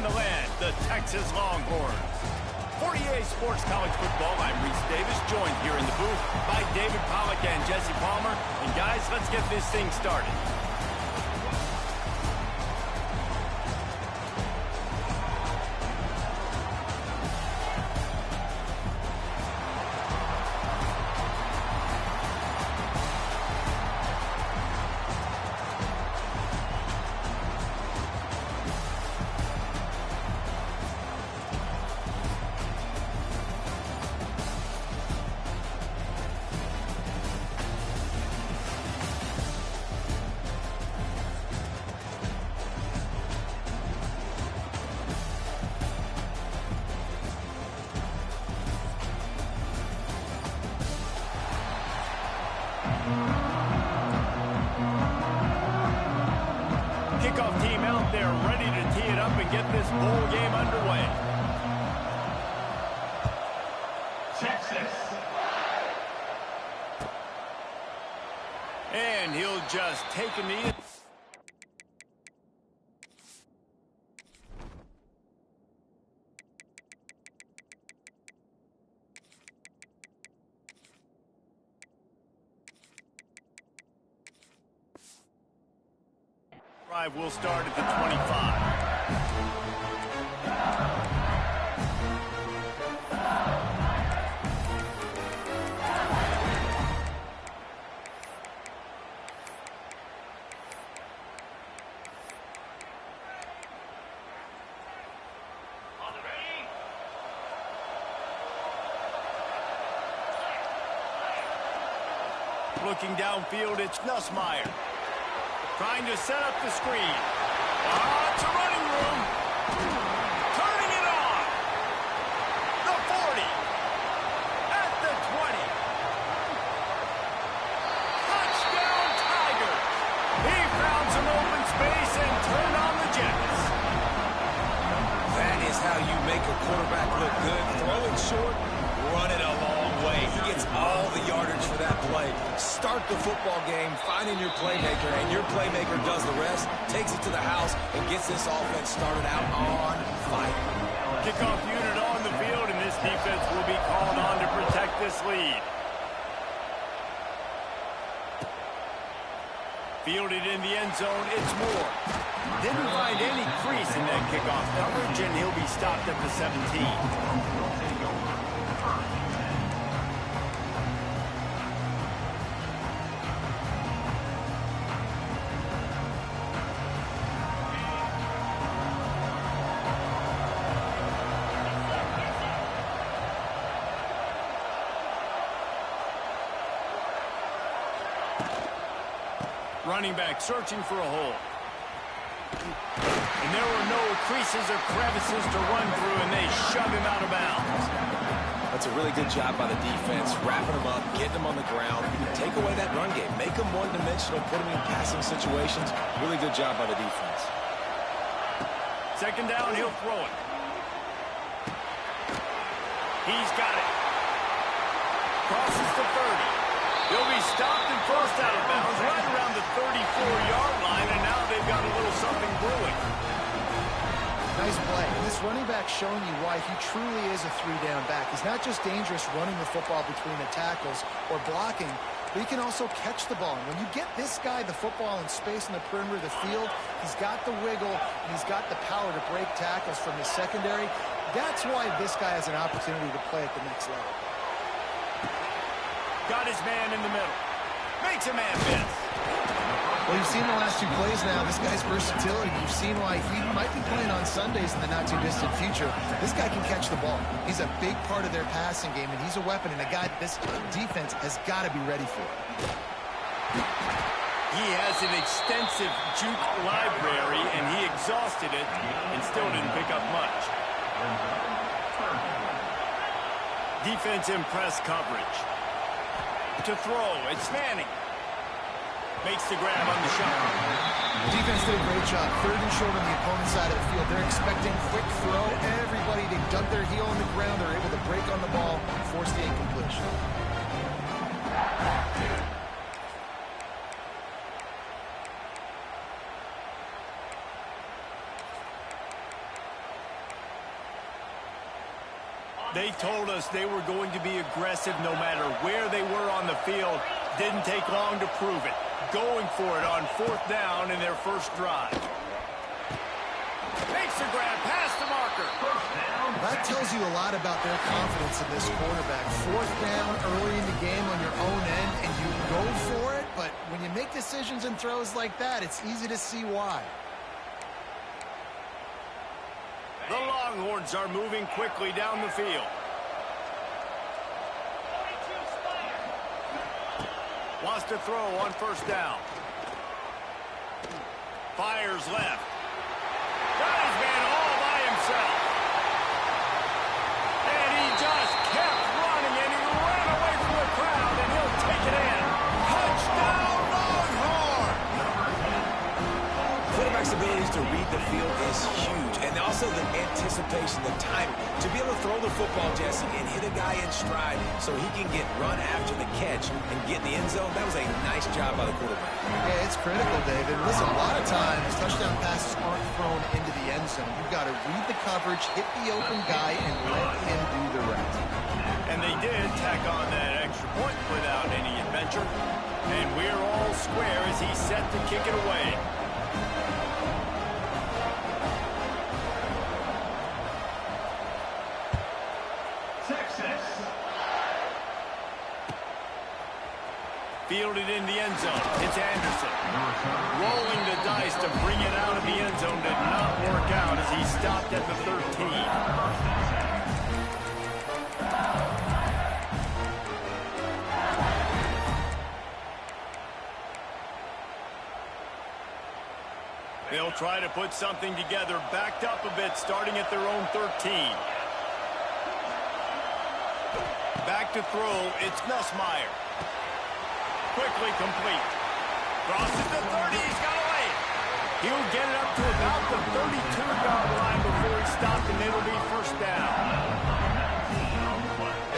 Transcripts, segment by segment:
to land, the Texas Longhorns. For EA Sports College Football, I'm Reese Davis, joined here in the booth by David Pollack and Jesse Palmer. And guys, let's get this thing started. Kickoff team out there ready to tee it up and get this bowl game underway. Texas. And he'll just take a knee. Drive will start at the 25. Looking downfield, it's Nussmeier. Trying to set up the screen. It's a running room. Turning it on. The 40. At the 20. Touchdown, Tigers. He found some open space and turned on the Jets. That is how you make a quarterback look good. Throw it short, run it a long way. He gets all the yardage for that play. Start the football game finding your playmaker, and your playmaker does the rest, takes it to the house, and gets this offense started out on fire. Kickoff unit on the field, and this defense will be called on to protect this lead. Fielded in the end zone, it's Moore. Didn't find any crease in that kickoff coverage, and he'll be stopped at the 17. Running back searching for a hole. And there were no creases or crevices to run through, and they shove him out of bounds. That's a really good job by the defense, wrapping him up, getting him on the ground. Take away that run game. Make him one-dimensional, put him in passing situations. Really good job by the defense. Second down, he'll throw it. He's got it. Crosses the 30. He'll be stopped and forced out of bounds right around the 34-yard line, and now they've got a little something brewing. Nice play. This running back showing you why he truly is a three-down back. He's not just dangerous running the football between the tackles or blocking, but he can also catch the ball. And when you get this guy the football in space in the perimeter of the field, he's got the wiggle, and he's got the power to break tackles from the secondary. That's why this guy has an opportunity to play at the next level. Got his man in the middle. Makes a man miss. Well, you've seen the last two plays now. This guy's versatility. You've seen why he might be playing on Sundays in the not-too-distant future. This guy can catch the ball. He's a big part of their passing game, and he's a weapon and a guy that this defense has got to be ready for. He has an extensive juke library, and he exhausted it and still didn't pick up much. Defense in press coverage. To throw, it's Manning. Makes the grab on the shot. The defense did a great job. Third and short on the opponent's side of the field. They're expecting quick throw. Everybody, they dug their heel on the ground. They're able to break on the ball, force the incompletion. They told us they were going to be aggressive no matter where they were on the field. Didn't take long to prove it. Going for it on 4th down in their first drive. Makes the grab past the marker. That tells you a lot about their confidence in this quarterback. 4th down early in the game on your own end, and you go for it, but when you make decisions and throws like that, it's easy to see why. The Longhorns are moving quickly down the field. Wants to throw on 1st down. Fires left. Got his man all by himself. And he just kept running, and he ran away from the crowd, and he'll take it in. Touchdown, Longhorn! Quarterback's abilities to read the field is huge, and also the anticipation, the timing. To be able to throw the football, Jesse, and hit a guy in stride so he can get run after the catch and get in the end zone, that was a nice job by the quarterback. Yeah, it's critical, David. Listen, a lot of times, touchdown passes aren't thrown into the end zone. You've got to read the coverage, hit the open guy, and let him do the rest. And they did tack on that extra point without any adventure. And we're all square as he's set to kick it away. Fielded in the end zone. It's Anderson. Rolling the dice to bring it out of the end zone did not work out as he stopped at the 13. They'll try to put something together, backed up a bit, starting at their own 13. Back to throw, it's Nussmeier. Quickly complete. Crosses the 30, he's got away. He'll get it up to about the 32-yard line before he's stopped, and it'll be 1st down.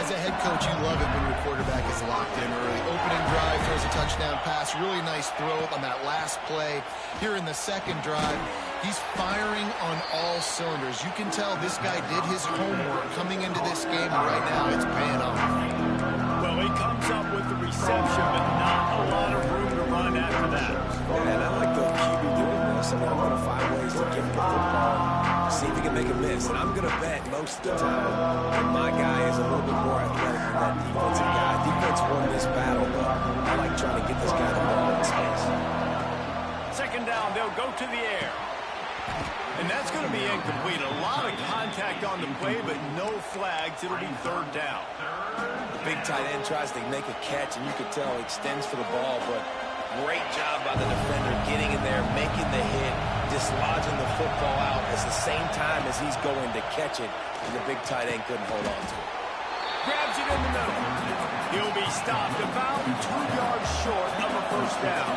As a head coach, you love it when your quarterback is locked in early. Opening drive, throws a touchdown pass. Really nice throw on that last play. Here in the 2nd drive, he's firing on all cylinders. You can tell this guy did his homework coming into this game, and right now it's paying off. Well, he comes up with the reception, but not a lot of room to run after that. And I like the QB doing this. I mean, I'm going to find ways to give him the football, see if he can make a miss. And I'm going to bet most of the time that my guy is a little bit more athletic than that defensive guy. Defense won this battle, but I like trying to get this guy the ball in space. 2nd down, they'll go to the air. And that's going to be incomplete. A lot of contact on the play, but no flags. It'll be 3rd down. The big tight end tries to make a catch, and you can tell he extends for the ball, but great job by the defender getting in there, making the hit, dislodging the football out at the same time as he's going to catch it, and the big tight end couldn't hold on to it. Grabs it in the middle. He'll be stopped about 2 yards short of a 1st down.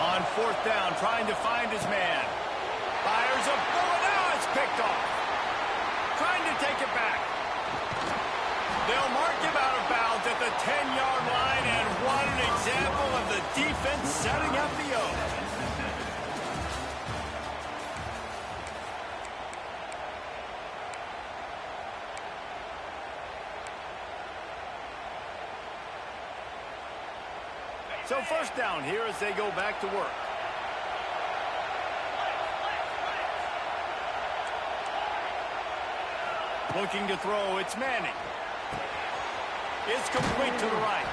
On 4th down, trying to find his man. Fires a bullet. Now it's picked off. Trying to take it back. They'll mark him out of bounds at the 10-yard line, and what an example of the defense setting up the O. So 1st down here as they go back to work. Looking to throw, it's Manning. It's complete to the right.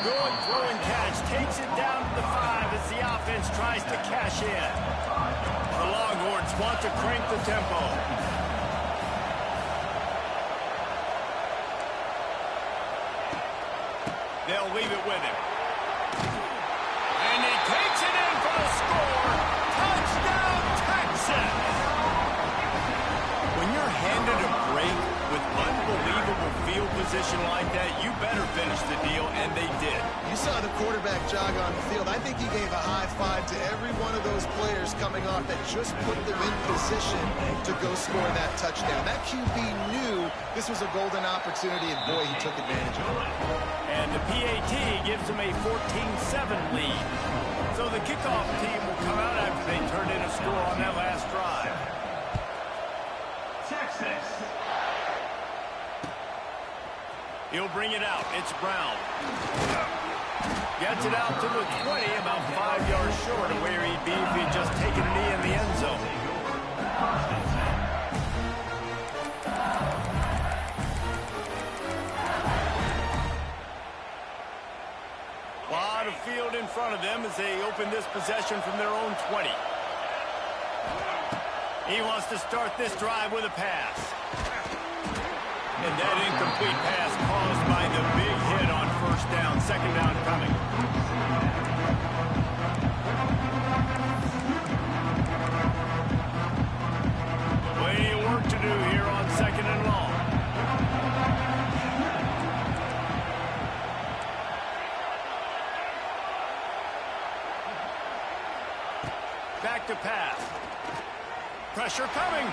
Good throw and catch. Takes it down to the 5 as the offense tries to cash in. The Longhorns want to crank the tempo. They'll leave it with him. And he takes it in for the score. Touchdown, Texas! When you're handed a break with unbelievable field position like that, you better finish the deal, and they did. You saw the quarterback jog on the field. I think he gave a high five to every one of those players coming off that just put them in position to go score that touchdown. That QB knew this was a golden opportunity, and boy, he took advantage of it. And the PAT gives them a 14-7 lead. So the kickoff team will come out after they turned in a score on that last drive. Texas. He'll bring it out. It's Brown. Gets it out to the 20, about 5 yards short of where he'd be if he'd just taken a knee in the end zone. Lot of field in front of them as they open this possession from their own 20. He wants to start this drive with a pass. And that incomplete pass caused by the big hit on first down. Second down coming. Plenty of work to do here on second and long. Back to pass. Pressure coming.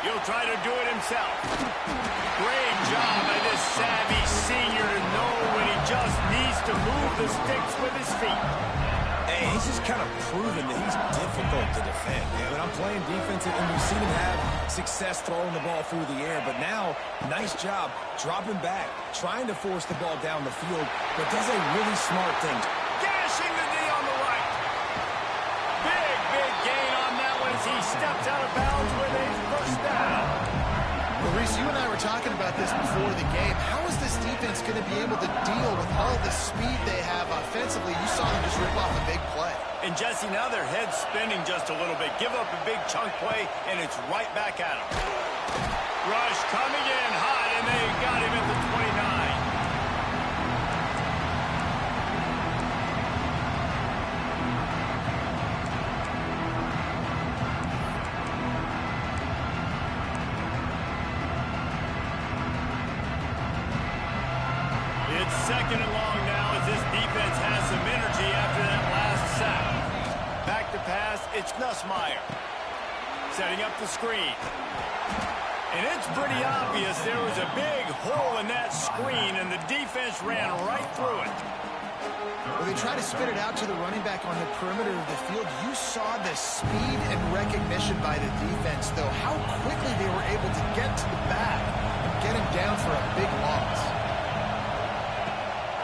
He'll try to do it himself. Great job by this savvy senior to know when he just needs to move the sticks with his feet. Hey, he's just kind of proven that he's difficult to defend. Man, I'm playing defense, and we've seen him have success throwing the ball through the air. But now, nice job dropping back, trying to force the ball down the field, but does a really smart thing. Gashing the knee on the right. Big gain on that one as he steps out of bounds with a first down. Well, Reese, you and I were talking about this before the game. How is this defense going to be able to deal with all the speed they have offensively? You saw them just rip off a big play. And Jesse, now their head's spinning just a little bit. Give up a big chunk play, and it's right back at them. Rush coming in hot, and they got him at the 29. Second and long now as this defense has some energy after that last sack. Back to pass, it's Nussmeier. Setting up the screen. And it's pretty obvious there was a big hole in that screen, and the defense ran right through it. Well, they try to spit it out to the running back on the perimeter of the field. You saw the speed and recognition by the defense, though. How quickly they were able to get to the back and get him down for a big loss.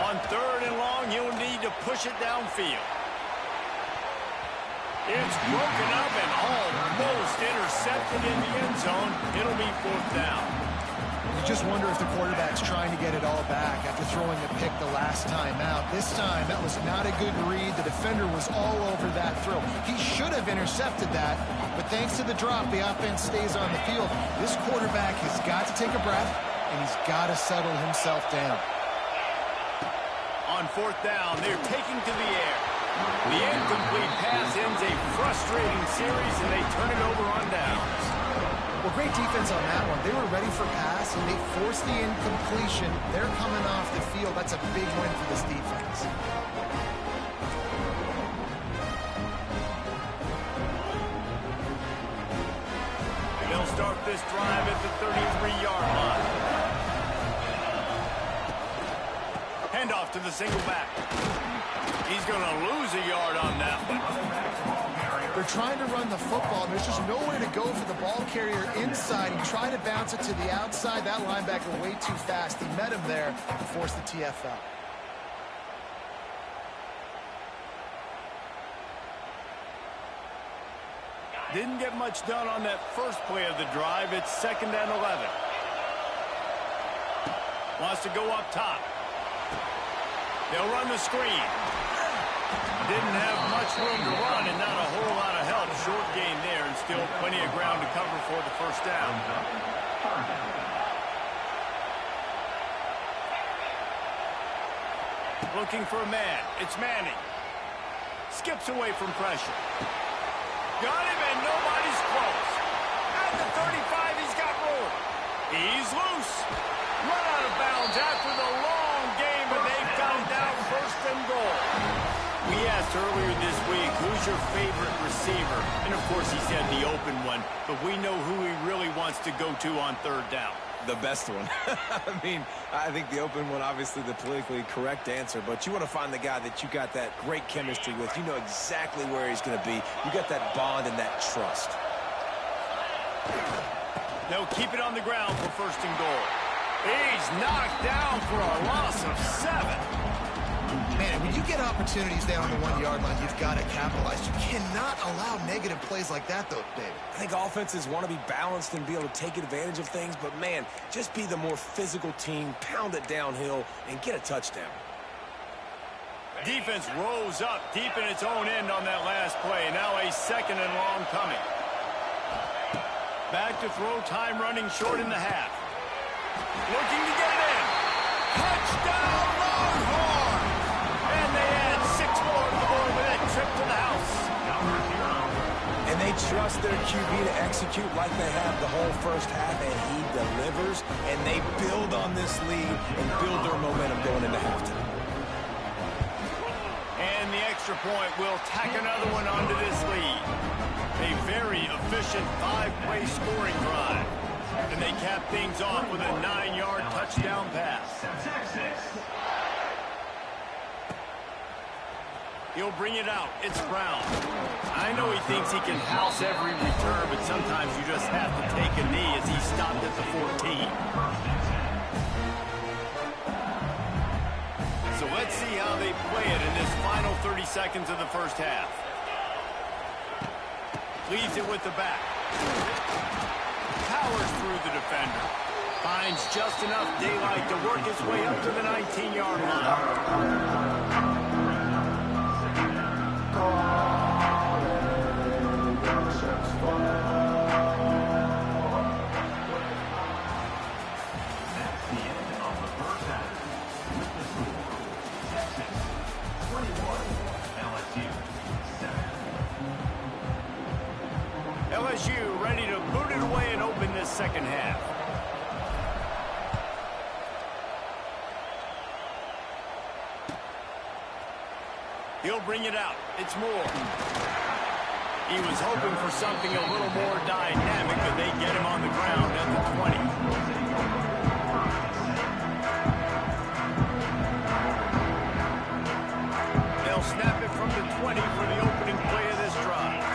On third and long, you'll need to push it downfield. It's broken up and almost intercepted in the end zone. It'll be fourth down. You just wonder if the quarterback's trying to get it all back after throwing a pick the last time out. This time, that was not a good read. The defender was all over that throw. He should have intercepted that, but thanks to the drop, the offense stays on the field. This quarterback has got to take a breath, and he's got to settle himself down. On fourth down, they're taking to the air. The incomplete pass ends a frustrating series, and they turn it over on downs. Well, great defense on that one. They were ready for pass, and they forced the incompletion. They're coming off the field. That's a big win for this defense. They'll start this drive at the 33-yard line. Handoff to the single back. He's going to lose a yard on that one. They're trying to run the football, and there's just nowhere to go for the ball carrier inside. He tried to bounce it to the outside. That linebacker way too fast. He met him there and forced the TFL. Didn't get much done on that first play of the drive. It's second and 11. Wants to go up top. They'll run the screen. Didn't have much room to run and not a whole lot of help. Short gain there and still plenty of ground to cover for the first down. Looking for a man. It's Manning. Skips away from pressure. Got him and nobody's close. At the 35, he's got room. He's loose. Run out of bounds after the long game, but they've got it down first and goal. We asked earlier this week, who's your favorite receiver? And, of course, he said the open one, but we know who he really wants to go to on third down. The best one. I mean, I think the open one, obviously the politically correct answer, but you want to find the guy that you got that great chemistry with. You know exactly where he's going to be. You got that bond and that trust. They'll keep it on the ground for first and goal. He's knocked down for a loss of 7. Man, when you get opportunities down on the 1-yard line, you've got to capitalize. You cannot allow negative plays like that, though, David. I think offenses want to be balanced and be able to take advantage of things, but, man, just be the more physical team, pound it downhill, and get a touchdown. Defense rose up deep in its own end on that last play. Now a second and long coming. Back to throw, time running short in the half. Looking to get it in. Touchdown, Longhorn! And they add 6 more to the board with that trip to the house. And they trust their QB to execute like they have the whole first half, and he delivers, and they build on this lead and build their momentum going into halftime. And the extra point will tack another one onto this lead. A very efficient 5-play scoring drive. And they cap things off with a 9-yard touchdown pass. He'll bring it out. It's Brown. I know he thinks he can house every return, but sometimes you just have to take a knee as he stopped at the 14. So let's see how they play it in this final 30 seconds of the first half. Leaves it with the back. Powers through the defender. Finds just enough daylight to work his way up to the 19-yard line. LSU ready to boot it away and open this second half. He'll bring it out. It's Moore. He was hoping for something a little more dynamic, but they get him on the ground at the 20. They'll snap it from the 20 for the opening play of this drive.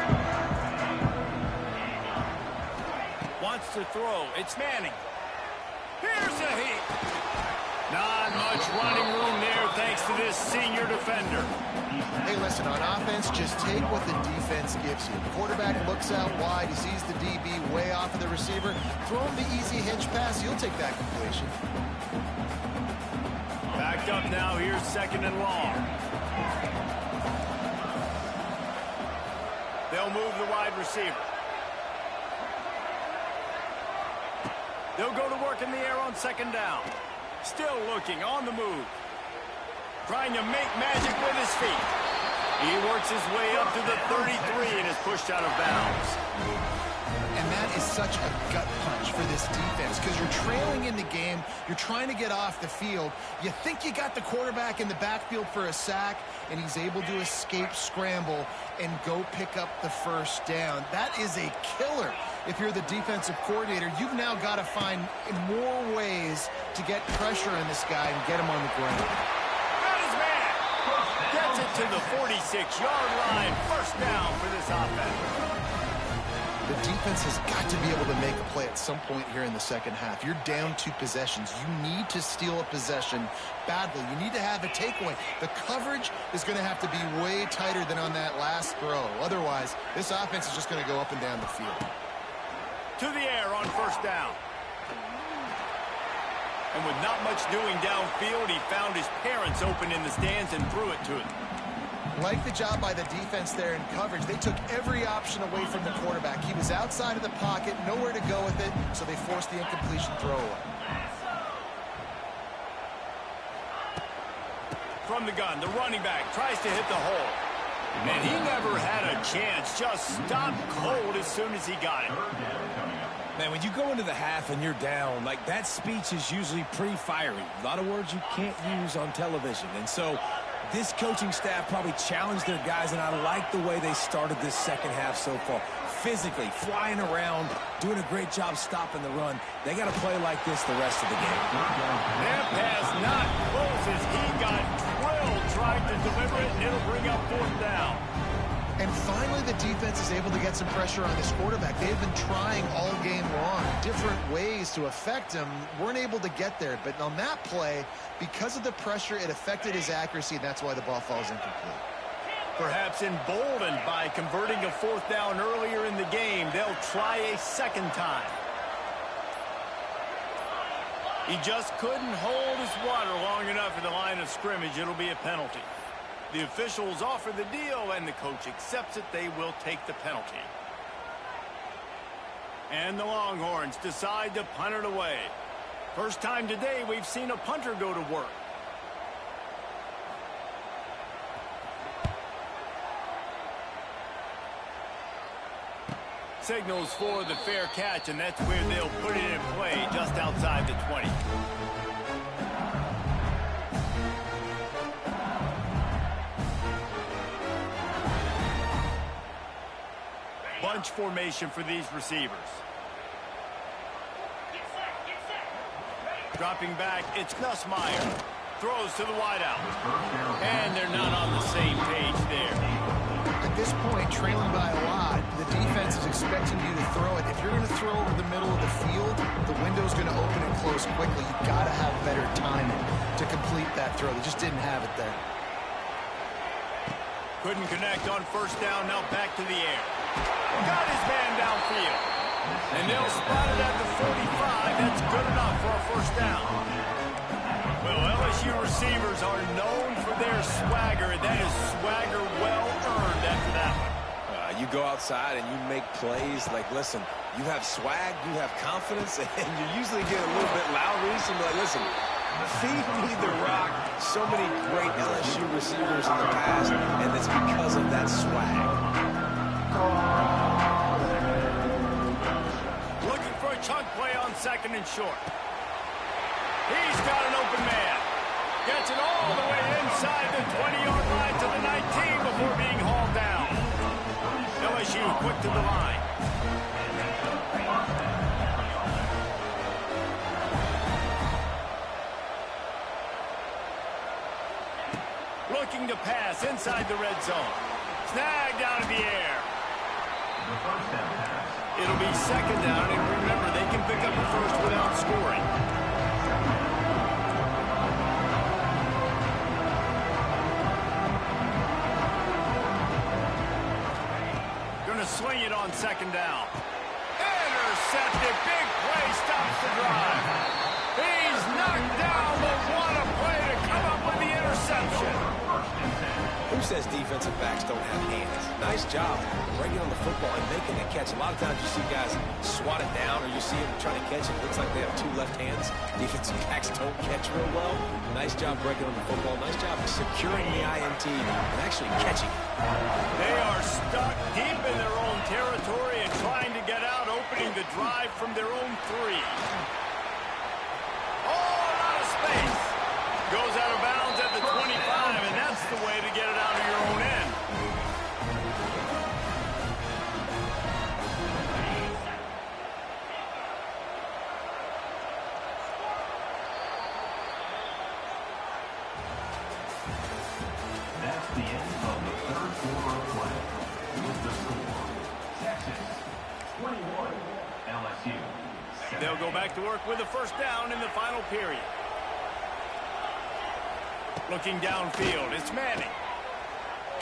Wants to throw. It's Manning. Here's a heat. Not much running room there thanks to this senior defender. Hey, listen, on offense, just take what the defense gives you. The quarterback looks out wide. He sees the DB way off of the receiver. Throw him the easy hitch pass. He'll take that completion. Backed up now. Here's second and long. They'll move the wide receiver. They'll go to work in the air on second down. Still looking, on the move. Trying to make magic with his feet. He works his way up to the 33 and is pushed out of bounds. And that is such a gut punch for this defense because you're trailing in the game. You're trying to get off the field. You think you got the quarterback in the backfield for a sack, and he's able to escape scramble and go pick up the first down. That is a killer. If you're the defensive coordinator, you've now got to find more ways to get pressure on this guy and get him on the ground. That is man. Gets it to the 46-yard line. First down for this offense. The defense has got to be able to make a play at some point here in the second half. You're down 2 possessions. You need to steal a possession badly. You need to have a takeaway. The coverage is going to have to be way tighter than on that last throw. Otherwise, this offense is just going to go up and down the field. To the air on first down. And with not much doing downfield, he found his parents open in the stands and threw it to him. Like the job by the defense there in coverage. They took every option away from the quarterback. He was outside of the pocket, nowhere to go with it, so they forced the incompletion throwaway. From the gun, the running back tries to hit the hole. And he never had a chance, just stopped cold as soon as he got it. Man, when you go into the half and you're down, like that speech is usually pretty fiery. A lot of words you can't use on television. And so this coaching staff probably challenged their guys, and I like the way they started this second half so far. Physically, flying around, doing a great job stopping the run. They got to play like this the rest of the game. That pass not close as he got drilled trying to deliver it, and it'll bring up fourth down. And finally, the defense is able to get some pressure on this quarterback. They've been trying all game long, different ways to affect him. Weren't able to get there. But on that play, because of the pressure, it affected his accuracy, and that's why the ball falls incomplete. Perhaps emboldened by converting a 4th down earlier in the game, they'll try a second time. He just couldn't hold his water long enough at the line of scrimmage. It'll be a penalty. The officials offer the deal, and the coach accepts it. They will take the penalty. And the Longhorns decide to punt it away. First time today we've seen a punter go to work. Signals for the fair catch, and that's where they'll put it in play, just outside the 20. Bunch formation for these receivers. Dropping back, it's Nussmeier. Throws to the wideout. And they're not on the same page there. At this point, trailing by a lot, the defense is expecting you to throw it. If you're going to throw over the middle of the field, the window's going to open and close quickly. You've got to have better timing to complete that throw. They just didn't have it there. Couldn't connect on first down, now back to the air. Got his man downfield. And they'll spot it at the 45. That's good enough for a first down. Well, LSU receivers are known for their swagger. That is swagger well earned after that one. You go outside and you make plays. Like, listen, you have swag, you have confidence, and you usually get a little bit loud recently. Like, listen, feed me the rock. So many great LSU receivers in the past, and it's because of that swag. Looking for a chunk play on second and short. He's got an open man. Gets it all the way inside the 20-yard line to the 19 before being hauled down. LSU quick to the line. Looking to pass inside the red zone. Snagged out of the air. It'll be second down, and remember, they can pick up a first without scoring. Gonna swing it on second down. Intercepted. Big play stops the drive. He's knocked down, but what a play to come up with the interception. Who says defensive backs don't have hands? Nice job bringing on the football and making the catch. A lot of times you see guys swat it down, or you see them trying to catch it. Looks like they have two left hands. Defensive backs don't catch real well. Nice job breaking on the football. Nice job securing the INT and actually catching it. They are stuck deep in their own territory and trying to get out, opening the drive from their own 3. All out of space. Goes out of bounds at the 25, and that's the way to get it out of your own end. That's the end of the third quarter of play. With the score, Texas 21, LSU 7. They'll go back to work with a first down in the final period. Looking downfield, it's Manning.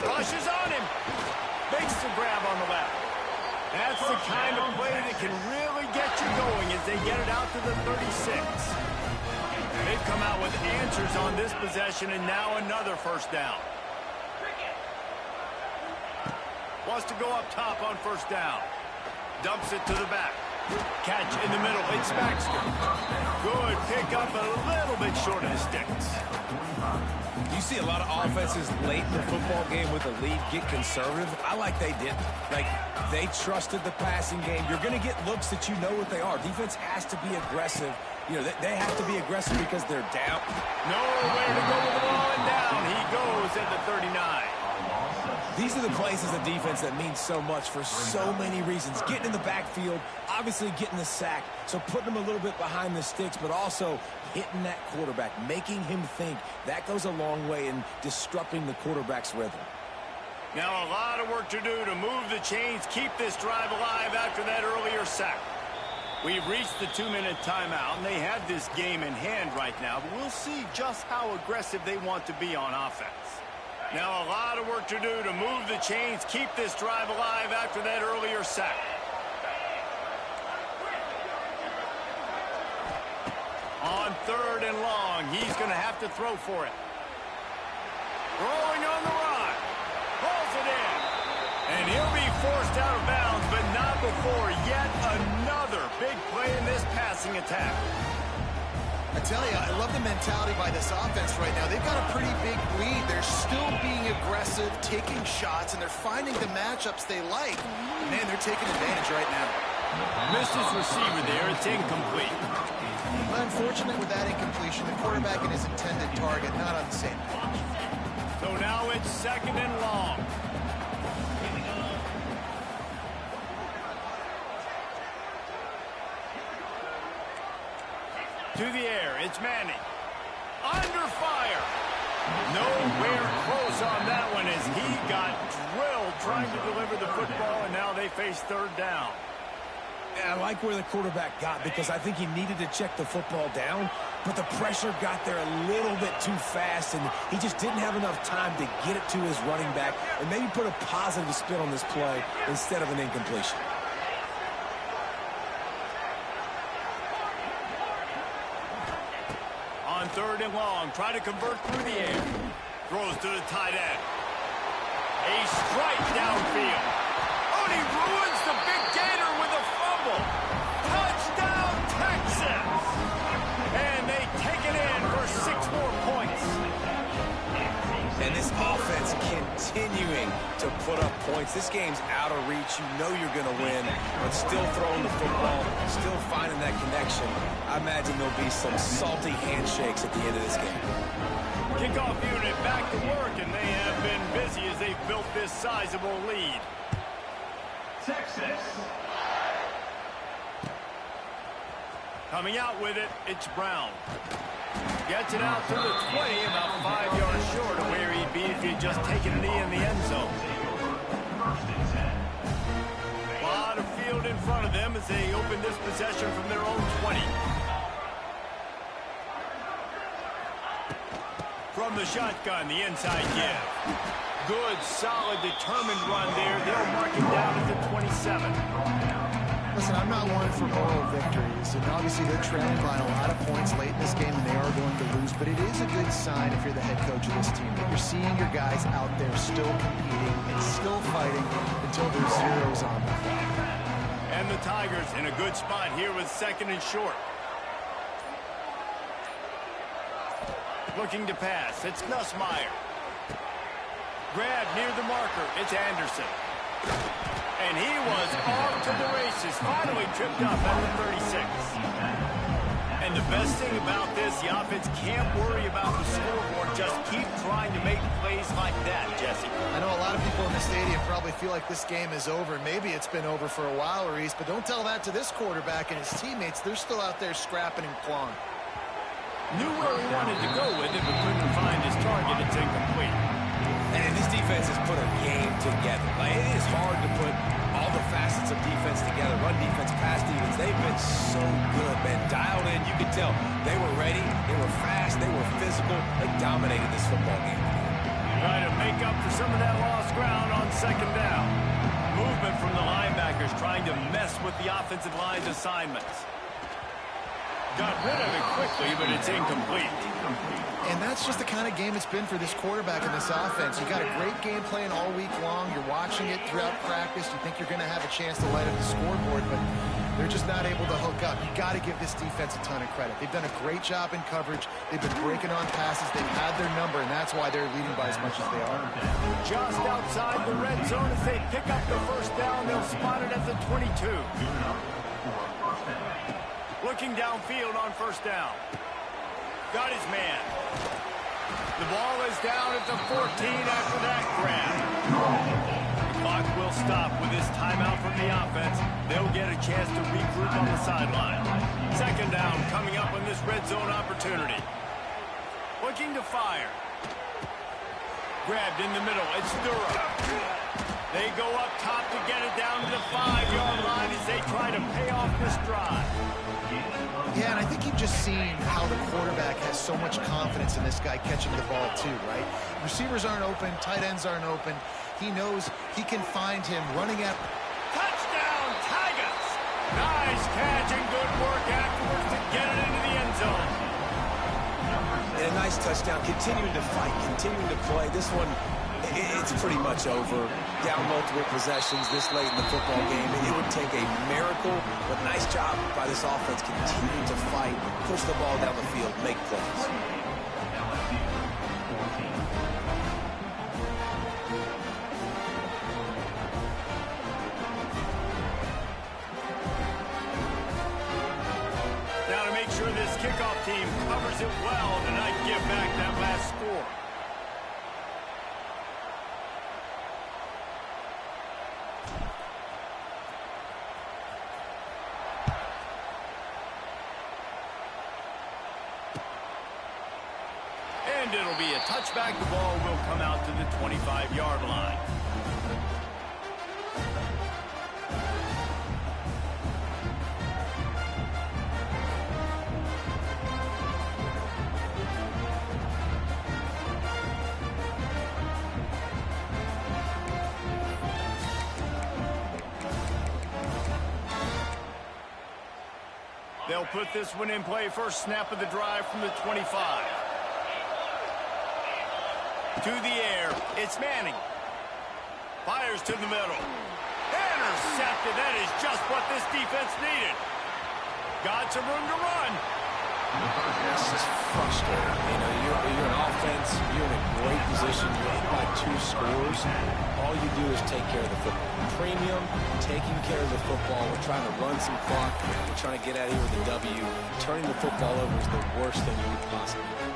Rushes on him. Makes the grab on the left. That's the kind of play that can really get you going as they get it out to the 36. They've come out with answers on this possession, and now another first down. Wants to go up top on first down. Dumps it to the back. Catch in the middle. It's Baxter. Good pick up, a little bit short of the sticks. You see a lot of offenses late in the football game with a lead get conservative. I like they didn't. Like, they trusted the passing game. You're going to get looks that you know what they are. Defense has to be aggressive. You know, they have to be aggressive because they're down. No way to go with the ball and down. He goes at the 39. These are the plays as a defense that mean so much for so many reasons. Getting in the backfield, obviously getting the sack, so putting him a little bit behind the sticks, but also hitting that quarterback, making him think. That goes a long way in disrupting the quarterback's rhythm. Now a lot of work to do to move the chains, keep this drive alive after that earlier sack. We've reached the 2-minute timeout, and they have this game in hand right now, but we'll see just how aggressive they want to be on offense. Now a lot of work to do to move the chains, keep this drive alive after that earlier sack. On 3rd and long, he's going to have to throw for it. Throwing on the run. Pulls it in. And he'll be forced out of bounds, but not before yet another big play in this passing attack. I tell you, I love the mentality by this offense right now. They've got a pretty big lead. They're still being aggressive, taking shots, and they're finding the matchups they like. Man, they're taking advantage right now. Missed his receiver there. It's incomplete. Unfortunate with that incompletion. The quarterback and his intended target not on the same page. So now it's 2nd and long. To the air, it's Manning. Under fire. Nowhere close on that one as he got drilled trying to deliver the football, and now they face 3rd down. I like where the quarterback got because I think he needed to check the football down, but the pressure got there a little bit too fast, and he just didn't have enough time to get it to his running back and maybe put a positive spin on this play instead of an incompletion. On 3rd and long, try to convert through the air. Throws to the tight end. A strike downfield. Oh, and he ruins the big gator with a fumble. Touchdown, Texans! And they take it in for 6 more points. And this offense continuing to put up points. This game's out of reach. You know you're going to win, but still throwing the football, still finding that connection. I imagine there'll be some salty handshakes at the end of this game. Kickoff unit back to work, and they have been busy as they've built this sizable lead. Texas. Coming out with it, it's Brown. Gets it out to the 20, about 5 yards short of where he'd be if he'd just taken a knee in the end zone. A lot of field in front of them as they open this possession from their own 20. From the shotgun, the inside give. Good, solid, determined run there. They'll mark him down at the 27. Listen, I'm not one for moral victories, and obviously they're trailing by a lot of points late in this game, and they are going to lose, but it is a good sign if you're the head coach of this team that you're seeing your guys out there still competing and still fighting until there's zeros on the clock. And the Tigers in a good spot here with 2nd and short. Looking to pass, it's Nussmeier. Grab near the marker, it's Anderson. And he was off to the races, finally tripped up at the 36. And the best thing about this, the offense can't worry about the scoreboard, just keep trying to make plays like that, Jesse. I know a lot of people in the stadium probably feel like this game is over. Maybe it's been over for a while, Reese, but don't tell that to this quarterback and his teammates. They're still out there scrapping and clawing. Knew where he wanted to go with it, but couldn't find his target. It's incomplete. And this defense has put a game together. Like, it is hard to put all the facets of defense together. Run defense, pass defense. They've been so good, man. Dialed in. You could tell they were ready. They were fast. They were physical. They dominated this football game. Trying to make up for some of that lost ground on 2nd down. Movement from the linebackers trying to mess with the offensive line's assignments. Got rid of it quickly, but it's incomplete. And that's just the kind of game it's been for this quarterback and this offense. You got a great game plan all week long. You're watching it throughout practice. You think you're going to have a chance to light up the scoreboard, but they're just not able to hook up. You got to give this defense a ton of credit. They've done a great job in coverage. They've been breaking on passes. They've had their number, and that's why they're leading by as much as they are. Just outside the red zone as they pick up the 1st down. They'll spot it at the 22. Looking downfield on 1st down. Got his man. The ball is down at the 14 after that grab. The clock will stop with this timeout from the offense. They'll get a chance to regroup on the sideline. 2nd down coming up on this red zone opportunity. Looking to fire. Grabbed in the middle. It's Durham. They go up top to get it down to the 5-yard line as they try to pay off this drive. Yeah, and I think you've just seen how the quarterback has so much confidence in this guy catching the ball too, right? Receivers aren't open, tight ends aren't open. He knows he can find him running at... Touchdown, Tigers! Nice catch and good work afterwards to get it into the end zone. And a nice touchdown, continuing to fight, continuing to play. This one, it's pretty much over. Down multiple possessions this late in the football game. It would take a miracle, but nice job by this offense continuing to fight, push the ball down the field, make plays. Now to make sure this kickoff team covers it well tonight, give back that last score. And it'll be a touchback. The ball will come out to the 25-yard line. They'll put this one in play. First snap of the drive from the 25. To the air, it's Manning. Fires to the middle. Intercepted. That is just what this defense needed. Got some room to run. This is frustrating. You know, you're an offense. You're in a great position. You're up by 2 scores. All you do is take care of the football. Premium, taking care of the football. We're trying to run some clock. We're trying to get out of here with a W. Turning the football over is the worst thing you could possibly do.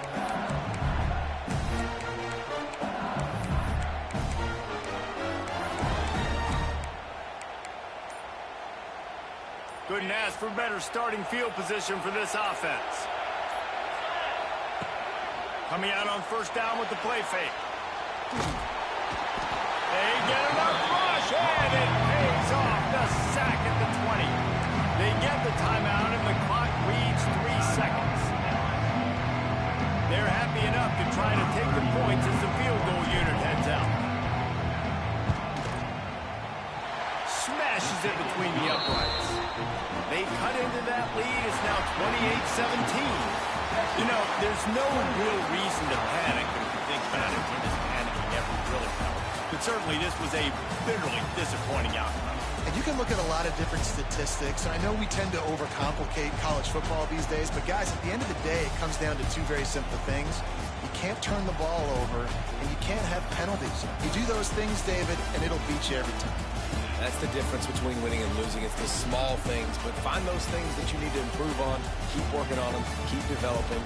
Couldn't ask for better starting field position for this offense. Coming out on first down with the play fake. They get enough rush, and it pays off. The sack at the 20. They get the timeout, and the clock reads 3 seconds. They're happy enough to try to take the points as the field goal unit heads out. Smashes it between the uprights. They cut into that lead. It's now 28-17. You know, there's no real reason to panic if you think about it. Team is panicking every really helps. But certainly this was a bitterly disappointing outcome. And you can look at a lot of different statistics. And I know we tend to overcomplicate college football these days, but guys, at the end of the day, it comes down to 2 very simple things. You can't turn the ball over, and you can't have penalties. You do those things, David, and it'll beat you every time. That's the difference between winning and losing. It's the small things, but find those things that you need to improve on. Keep working on them. Keep developing.